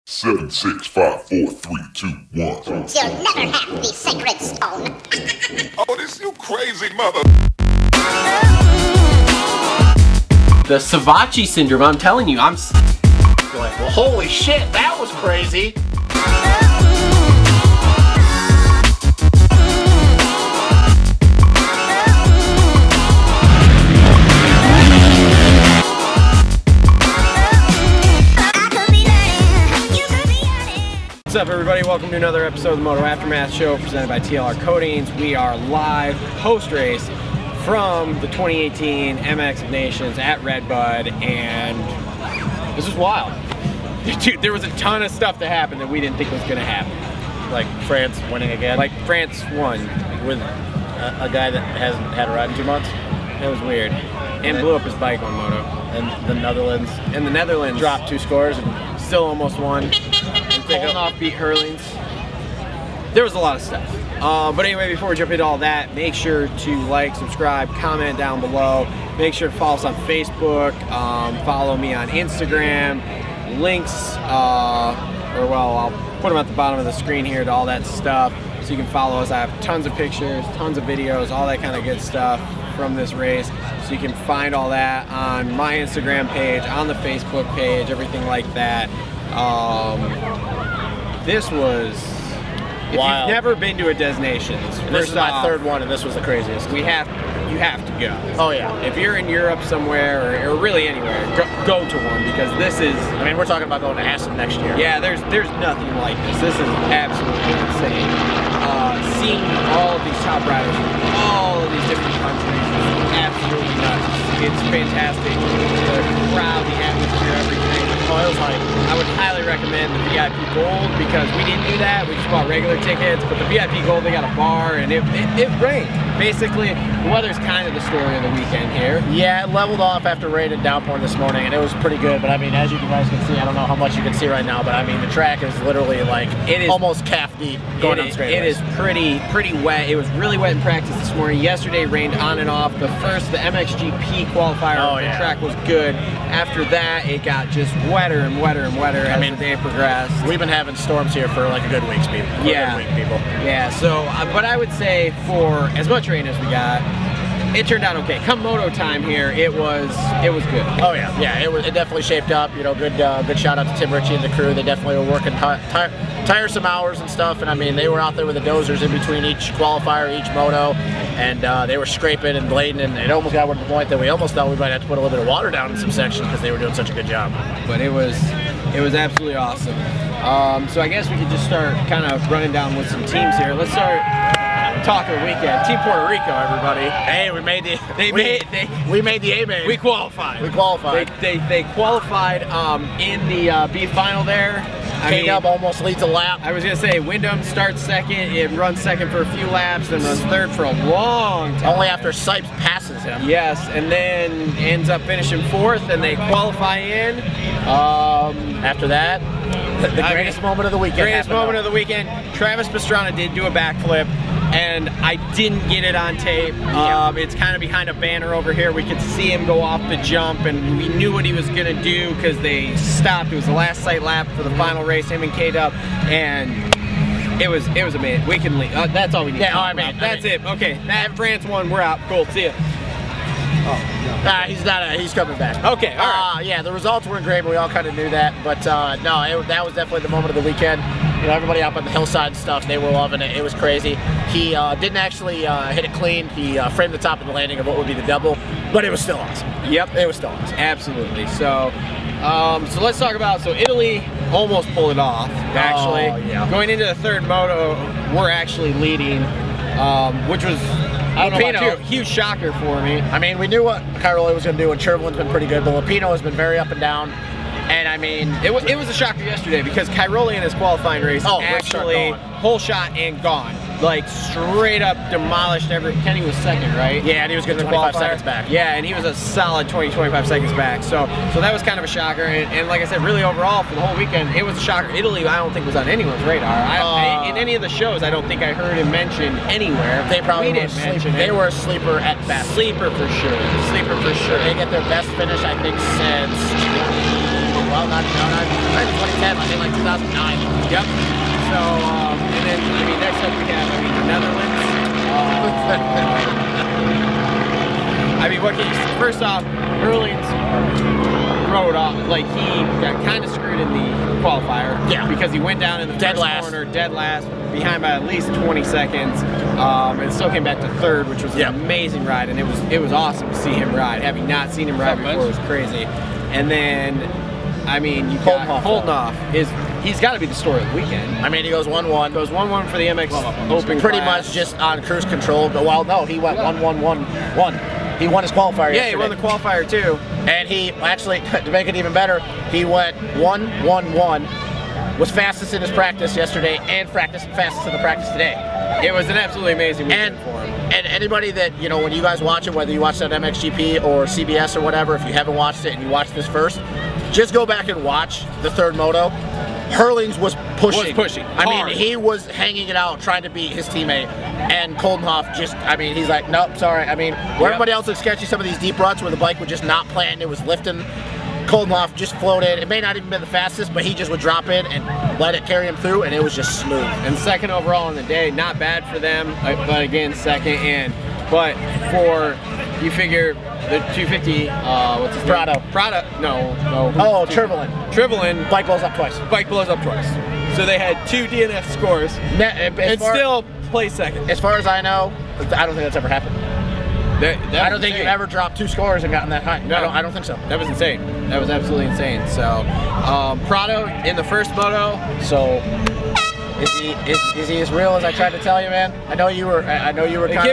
7, 6, 5, 4, 3, 2, 1. You'll never have the sacred stone. Oh, this you crazy mother. The Savachi syndrome, I'm telling you, I'm like, well, holy shit, that was crazy. What's up, everybody? Welcome to another episode of the Moto Aftermath Show presented by TLR Coatings. We are live post-race from the 2018 MX of Nations at Redbud, and this was wild. Dude, there was a ton of stuff that happened that we didn't think was going to happen. Like France winning again? Like France won. With a guy that hasn't had a ride in 2 months? That was weird. And blew up his bike on Moto. And the Netherlands? And the Netherlands dropped 2 scores and still almost won. Pulling off beat Hurlings. There was a lot of stuff. But anyway, before we jump into all that, make sure to like, subscribe, comment down below. Make sure to follow us on Facebook. Follow me on Instagram. Links, I'll put them at the bottom of the screen here to all that stuff. So you can follow us. I have tons of pictures, tons of videos, all that kind of good stuff from this race. So you can find all that on my Instagram page, on the Facebook page, everything like that. This was, if wild. You've never been to a Des Nations, this is my third one, and this was the craziest. You have to go. Oh yeah. If you're in Europe somewhere, or really anywhere, go to one, because this is, I mean, we're talking about going to Aspen next year. Yeah, there's nothing like this. This is absolutely insane. Seeing all of these top riders from all of these different countries is absolutely nuts. It's fantastic. The crowd, the atmosphere, everything. Oh, it was hype. I would highly recommend the VIP Gold, because we didn't do that. We just bought regular tickets, but the VIP Gold, they got a bar, and it rained. Basically, the weather's kind of the story of the weekend here. Yeah, it leveled off after rain and downpour this morning, and it was pretty good. But I mean, as you guys can see, I don't know how much you can see right now, but I mean, the track is literally like almost calf deep going on straight. It is pretty wet. It was really wet in practice this morning. Yesterday rained on and off. The MXGP qualifier the track was good. After that, it got just wetter and wetter and wetter as the day progressed. We've been having storms here for like a good week, people. Yeah. So, but I would say for as much rain as we got, it turned out okay. Come moto time here, it was good. Oh yeah, it definitely shaped up. You know, good shout out to Tim Ritchie and the crew. They definitely were working tiresome hours and stuff. And I mean, they were out there with the dozers in between each qualifier, each moto, and they were scraping and blading, and it almost got to the point that we almost thought we might have to put a little bit of water down in some sections because they were doing such a good job. But it was absolutely awesome. So I guess we could just start kind of running down with some teams here. Let's start talking the weekend. Team Puerto Rico, everybody. Hey, we made the we made the A-main. We qualified. We qualified. They qualified in the B final there. K-Dub almost leads a lap. I was gonna say Wyndham starts second. It runs second for a few laps, then runs third for a long time. Only after Sipes passes him. Yes, and then ends up finishing fourth, and they qualify in. After that, the greatest moment of the weekend. Greatest moment of the weekend. Travis Pastrana did do a backflip, and I didn't get it on tape. It's kind of behind a banner over here. We could see him go off the jump, and we knew what he was gonna do because they stopped. It was the last sight lap for the final race, him and K-Dub, and it was amazing. We can leave. That's all we need. Yeah, that's it. Okay, that France won. We're out. Cool. See ya. Oh, no. He's coming back. Okay, all right. Yeah, the results weren't great, but we all kind of knew that. But no, that was definitely the moment of the weekend. You know, everybody up on the hillside and stuff, they were loving it. It was crazy. He didn't actually hit it clean. He framed the top of the landing of what would be the double, but it was still awesome. Yep, it was still awesome. Absolutely. So, so let's talk about, Italy almost pulled it off, actually. Oh, yeah. Going into the third moto, we're actually leading, which was, I don't know about you, huge shocker for me. I mean, we knew what Cairoli was going to do, and Churvlin's been pretty good, but Lupino has been very up and down. And I mean, it was a shocker yesterday because Cairoli in his qualifying race actually whole shot and gone. Like straight up demolished Kenny was second, right? Yeah, and he was good 25 seconds back. Yeah, and he was a solid 20-25 seconds back. So that was kind of a shocker. And like I said, really overall for the whole weekend, it was a shocker. Italy, I don't think was on anyone's radar. In any of the shows, I don't think I heard him mentioned anywhere. They probably didn't mention it. They were a sleeper at best. Sleeper for sure. Sleeper for sure. They get their best finish, I think, since well, not 2010, I think like 2009. Yep. So, and then, I mean, next up we have, the Netherlands. I mean, what can you, first off, Hurlings rode off, like, he got kind of screwed in the qualifier. Yeah. Because he went down in the first corner, dead last, behind by at least 20 seconds, and still came back to third, which was an amazing ride, and it was awesome to see him ride. Having not seen him ride before was crazy. And then, I mean, you got Holdenhoff he's got to be the story of the weekend. I mean, he goes 1-1. Goes 1-1 for the MX Open Pretty class. much just on cruise control. Well, no, he went 1-1-1-1. He won his qualifier yesterday. Yeah, he won the qualifier too. And he, actually, to make it even better, he went 1-1-1. Was fastest in his practice yesterday and fastest in the practice today. It was an absolutely amazing weekend for him. And anybody that, you know, when you guys watch it, whether you watch that MXGP or CBS or whatever, if you haven't watched it and you watch this first, just go back and watch the third moto. Hurlings was pushing. I mean, he was hanging it out, trying to beat his teammate. And Holdenhoff just, I mean, he's like, nope, sorry. I mean, where everybody else looks sketchy, some of these deep ruts where the bike would just not plan, it was lifting. Holdenhoff just floated. It may not even been the fastest, but he just would drop in and let it carry him through, and it was just smooth. And second overall in the day, not bad for them, but again, second. But for, you figure, the 250, what's his name? Prado. No. Oh, Trivelin. Bike blows up twice. So they had 2 DNF scores, and still play second. As far as I know, I don't think that's ever happened. I don't think you've ever dropped 2 scores and gotten that high. No, I don't think so. That was insane. That was absolutely insane. So, Prado in the first moto. So, is he as real as I tried to tell you, man? I know you were kind of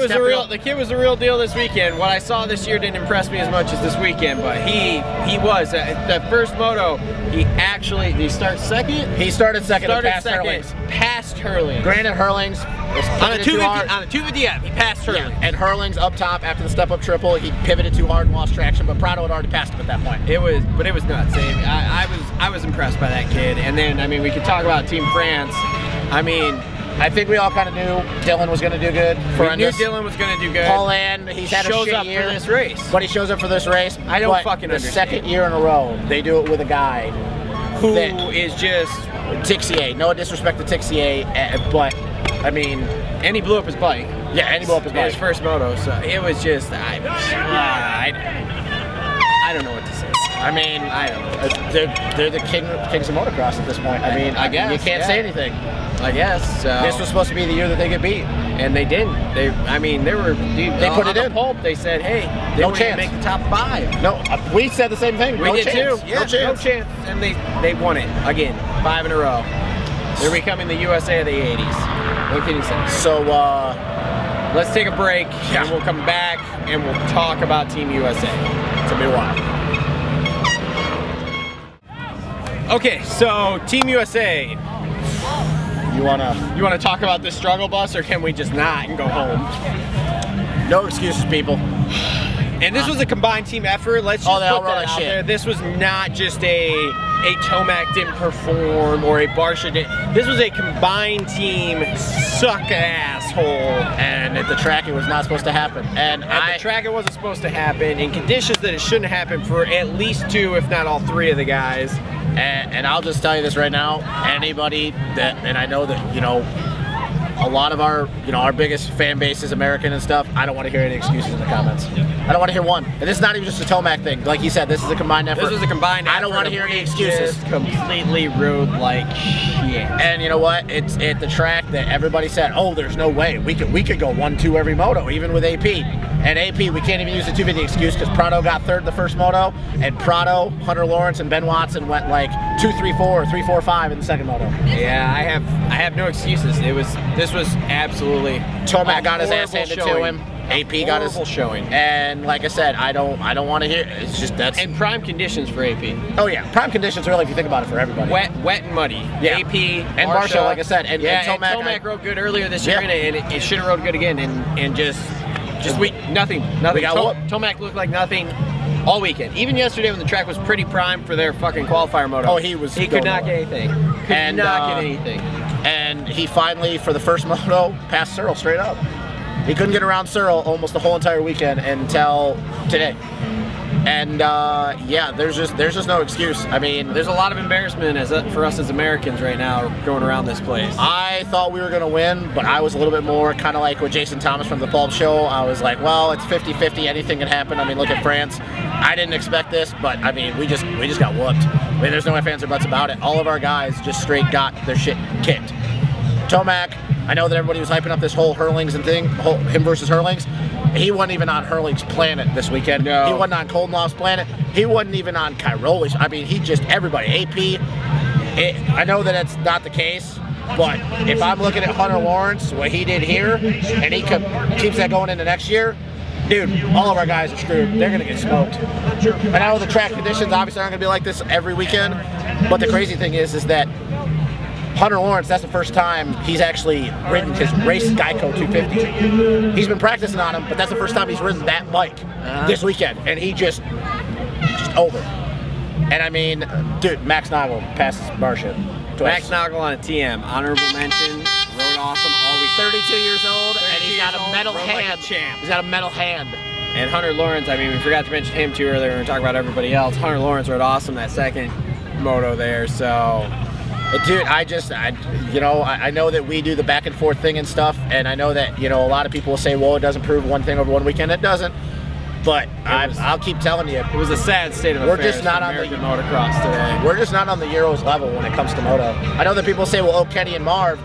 skeptical. The kid was the real deal this weekend. What I saw this year didn't impress me as much as this weekend, but he was. That first moto, he start second? He started second and passed Hurlings. Passed Hurlings. Granted, Hurlings on a 250, he passed Hurlings. Yeah, and Hurlings up top after the step-up triple, he pivoted too hard and lost traction, but Prado had already passed him at that point. It was nuts. I was impressed by that kid. And then, I mean, we could talk about Team France. I mean, I think we all kind of knew Dylan was going to do good. We knew Dylan was going to do good. Paul-Land, he's had a shit year. For this race. But he shows up for this race. I don't fucking understand. The second year in a row, they do it with a guy who is just Tixier. No disrespect to Tixier, but I mean, and he blew up his bike. Yeah, and he blew up his bike. His first moto, so it was just I don't know what to say. I mean, I don't know. They're the kings of motocross at this point. I mean, I guess you can't say anything. I guess. This was supposed to be the year that they get beat, and they didn't. They put it in. Pulp, they said, hey, they no won't chance. Make the top 5. No, we said the same thing. We did chance. too. Yeah, no chance. No chance. And they won it again, 5 in a row. They're becoming the USA of the 80s. What can you say? So let's take a break, and we'll come back and we'll talk about Team USA. It's gonna be a while. Okay, so Team USA. You wanna talk about this struggle bus, or can we just not and go home? No excuses, people. And this was a combined team effort. Let's just put that out there. This was not just a Tomac didn't perform or a Barsha didn't. This was a combined team suck asshole. And at the track, it was not supposed to happen. And at the track, it wasn't supposed to happen in conditions that it shouldn't happen for at least 2, if not all 3 of the guys. And I'll just tell you this right now, anybody that, and I know that, you know, a lot of our, you know, our biggest fan base is American and stuff. I don't want to hear any excuses in the comments. I don't want to hear one. And this is not even just a Tomac thing. Like you said, this is a combined effort. This is a combined effort. I don't want to hear any excuses. Completely rode like shit. And you know what? It's at the track that everybody said, oh, there's no way. We could go 1-2 every moto, even with AP. And AP, we can't even use the 250 excuse because Prado got 3rd the first moto, and Prado, Hunter Lawrence, and Ben Watson went like 2-3-4 or 3-4-5 in the second moto. Yeah, I have no excuses. This was absolutely Tomac got his ass handed to him. AP got his showing. And like I said, I don't want to hear it. It's just that's and prime conditions for AP. Oh yeah, prime conditions really if you think about it for everybody. Wet and muddy. Yeah. AP and Barsha, like I said, and Tomac rode good earlier this year, and it should have rode good again, and just nothing. We got Tomac looked like nothing all weekend. Even yesterday when the track was pretty primed for their fucking qualifier moto. Oh, he could not get anything. Could not get anything. And he finally, for the first moto, passed Searle straight up. He couldn't get around Searle almost the whole entire weekend until today. And yeah, there's just no excuse. I mean, there's a lot of embarrassment for us as Americans right now going around this place. I thought we were gonna win, but I was a little bit more kind of like with Jason Thomas from the Pulp Show. I was like, well, it's 50-50, anything can happen. I mean, look at France. I didn't expect this, but I mean, we just got whooped. I mean, there's no ifs, ands, or buts about it. All of our guys just straight got their shit kicked. Tomac, I know that everybody was hyping up this whole Hurlings and thing, him versus Hurlings. He wasn't even on Hurling's planet this weekend. No. He wasn't on Koldenhoff's planet. He wasn't even on Cairoli's. I mean, he just, everybody, AP. I know that it's not the case, but if I'm looking at Hunter Lawrence, what he did here, and he keeps that going into next year, dude, all of our guys are screwed. They're going to get smoked. And I know the track conditions obviously aren't going to be like this every weekend, but the crazy thing is that Hunter Lawrence, that's the first time he's actually ridden his race Geico 250. He's been practicing on him, but that's the first time he's ridden that bike this weekend, and he just over. And I mean, dude, Max Nagel passes Barsha. Max Nagel on a TM, honorable mention, rode awesome all week. 32 years old, and he's got a metal hand. Like a champ. He's got a metal hand. And Hunter Lawrence, I mean, we forgot to mention him too earlier when we were talking about everybody else. Hunter Lawrence rode awesome that second moto there, so. Dude, I know that we do the back and forth thing and stuff, and I know that, you know, a lot of people will say, well, it doesn't prove one thing over one weekend. It doesn't. But I'll keep telling you, it was a sad state of affairs. We're just not on the motocross today. We're just not on the Euros level when it comes to moto. I know that people say, well, oh, Kenny and Marv,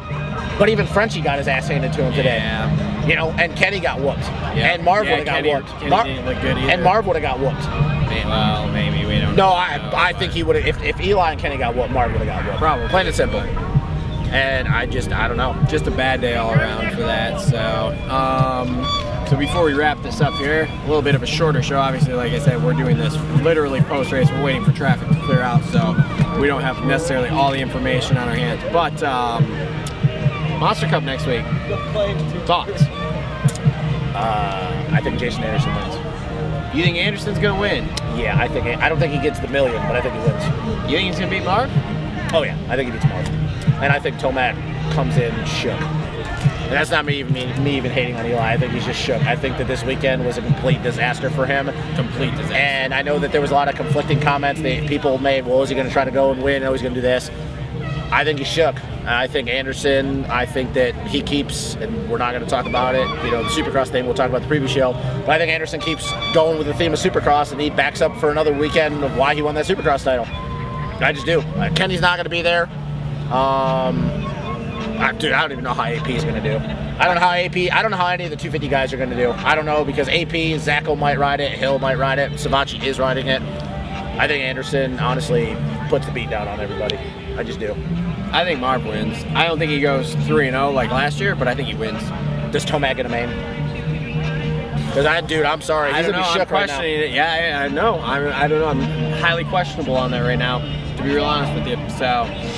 but even Frenchie got his ass handed to him today. Yeah. You know, and Kenny got whooped, and Marv would have got whooped. Kenny didn't look good either. And Marv would have got whooped. Well, maybe we don't. No, I think he would have. If Eli and Kenny got whooped, Marv would have got whooped. Probably. Plain and simple. And I don't know. Just a bad day all around for that. So before we wrap this up here, a little bit of a shorter show. Obviously, like I said, we're doing this literally post-race. We're waiting for traffic to clear out, so we don't have necessarily all the information on our hands. But Monster Cup next week. Thoughts? I think Jason Anderson wins. You think Anderson's gonna win? Yeah, I don't think he gets the million, but I think he wins. You think he's gonna beat Marv? Oh yeah, I think he beats Marv. And I think Tomac comes in shook. And that's not me even hating on Eli. I think he's just shook. I think that this weekend was a complete disaster for him. Complete disaster. And I know that there was a lot of conflicting comments. People made, well, is he going to try to go and win? Oh, he's going to do this. I think he's shook. I think Anderson, I think that he keeps, and we're not going to talk about it, you know, the Supercross thing, we'll talk about the previous show, but I think Anderson keeps going with the theme of Supercross, and he backs up for another weekend of why he won that Supercross title. I just do. Kenny's not going to be there. Dude, I don't even know how AP is going to do. I don't know how any of the 250 guys are going to do. I don't know, because AP, Zacho might ride it, Hill might ride it, Savachi is riding it. I think Anderson, honestly, puts the beat down on everybody. I just do. I think Marv wins. I don't think he goes 3-0 like last year, but I think he wins. Does Tomac get a main? Because dude, I'm sorry, he's going to be shook right now. Yeah, I know. I don't know. I'm highly questionable on that right now, to be real honest with you. So,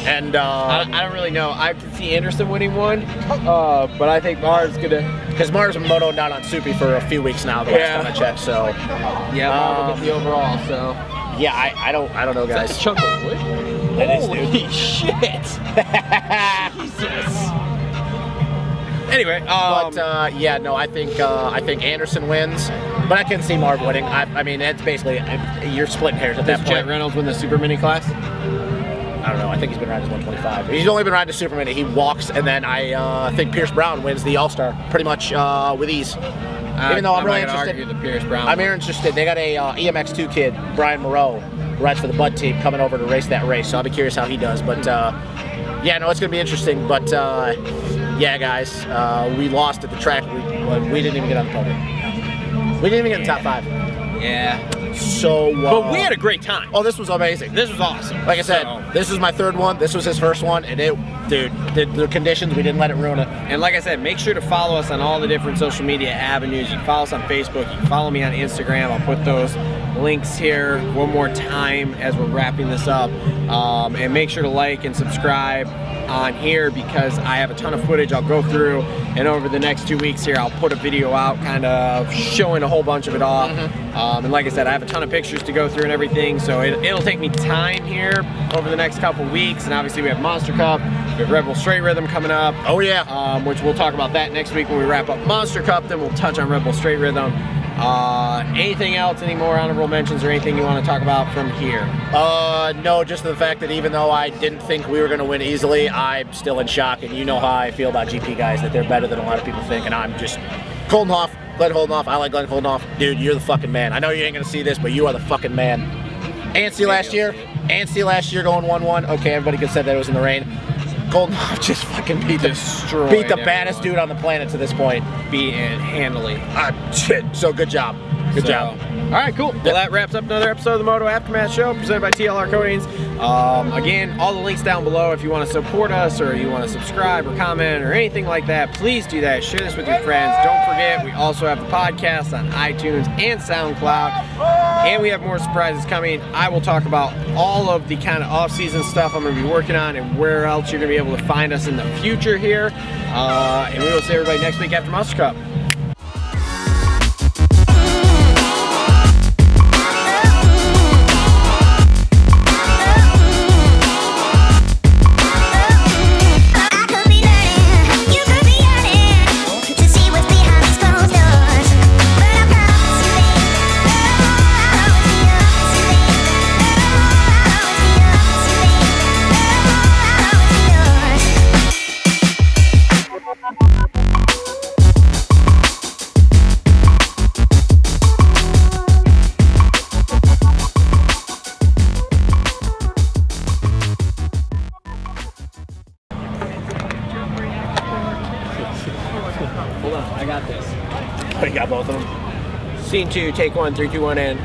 and I don't really know. I could see Anderson winning one, but I think Marv's gonna. Because Marv's been motoed down on Soupy for a few weeks now. The last time I checked, so yeah, Marv will get the overall. So yeah, I don't know, guys. That's a chunk of wood. That is, dude. Holy shit! Jesus. Anyway, but yeah, no, I think Anderson wins, but I can see Marv winning. I mean, it's basically you're splitting hairs at that point. Does Jet Reynolds win the Super Mini class? I don't know. I think he's been riding his 125. He's only been riding the Super Mini. He walks, and then I think Pierce Brown wins the All-Star pretty much with ease. Even though I'm really interested. The Pierce Brown. I'm interested. They got a EMX2 kid, Brian Moreau, who rides for the Bud team, coming over to race that race. So I'll be curious how he does. But yeah, no, it's gonna be interesting. But yeah, guys, we lost at the track. We didn't even get on the podium. We didn't even get in the top 5. Yeah. So, but we had a great time. Oh, this was amazing. This was awesome. Like I said, this is my 3rd one. This was his 1st one, and dude, the conditions, we didn't let it ruin it. And like I said, make sure to follow us on all the different social media avenues. You can follow us on Facebook. You can follow me on Instagram. I'll put those links here one more time as we're wrapping this up. And make sure to like and subscribe on here, because I have a ton of footage I'll go through, and over the next 2 weeks here I'll put a video out kind of showing a whole bunch of it off. And like I said, I have a ton of pictures to go through and everything, so it'll take me time here over the next couple weeks. And obviously we have Monster Cup, we have Red Bull Straight Rhythm coming up. Oh yeah. Which we'll talk about that next week when we wrap up Monster Cup. Then we'll touch on Red Bull Straight Rhythm. Anything else? Any more honorable mentions or anything you want to talk about from here? No, just the fact that even though I didn't think we were going to win easily, I'm still in shock, and you know how I feel about GP guys, that they're better than a lot of people think, and I'm just Koldenhoff, Glenn Holdenoff. I like Glenn Holdenoff. Dude, you're the fucking man. I know you ain't going to see this, but you are the fucking man. Anstey last year going 1-1. Okay, everybody could say that it was in the rain. Koldenhoff just fucking beat the baddest dude on the planet to this point. Beat it handily. Shit. So good job. Good job. All right, cool. Well, that wraps up another episode of the Moto Aftermath Show presented by TLR Coatings. Again, all the links down below. If you want to support us or you want to subscribe or comment or anything like that, please do that. Share this with your friends. Don't forget, we also have the podcast on iTunes and SoundCloud. And we have more surprises coming. I will talk about all of the kind of off-season stuff I'm going to be working on and where else you're going to be able to find us in the future here. And we will see everybody next week after Monster Cup. Hold on, I got this. Oh, you got both of them? Scene 2, take 1, 3, 2, 1, and...